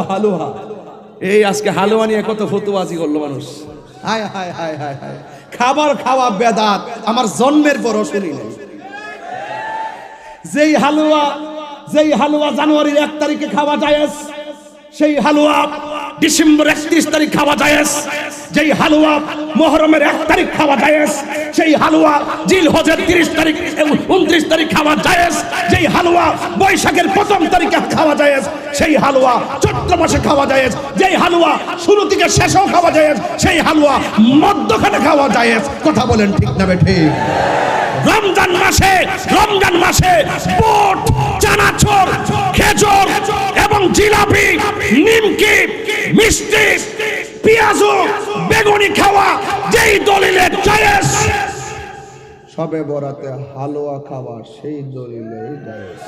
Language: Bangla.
হালুয়া, এই আজকে হালুয়া নিয়ে কত ফতুয়াজি করলো মানুষ। হায় হায় হায় হায় হায়, খাবার খাওয়া বেদাত আমার জন্মের পরও শুনি নাই। যেই হালুয়া জানুয়ারির 1 তারিখে খাওয়া জায়েজ, সেই হালুয়া ডিসেম্বর 31 তারিখ খাওয়া জায়েজ। যেই হালুয়া মুহররমের 1 তারিখ খাওয়া জায়েজ, সেই হালুয়া জিলহজের 30 তারিখ 29 তারিখ খাওয়া জায়েজ। যেই হালুয়া বৈশাখের 1ম তারিখে খাওয়া জায়েজ, সেই হালুয়া চৈত্র মাসে খাওয়া জায়েজ। যেই হালুয়া শুরু থেকে শেষেও খাওয়া জায়েজ, সেই হালুয়া মধ্যখানে খাওয়া জায়েজ। কথা বলেন ঠিক না ঠিক? রমজান মাসে বুট, চানাচুর, খেজুর এবং জিলাপি, নিমকি, মিষ্টি, পেঁয়াজ, বেগুনি খাওয়া যেই দলিলে জায়েজ, সবে বরাতে হালুয়া খাওয়া সেই দলিলে জায়েজ।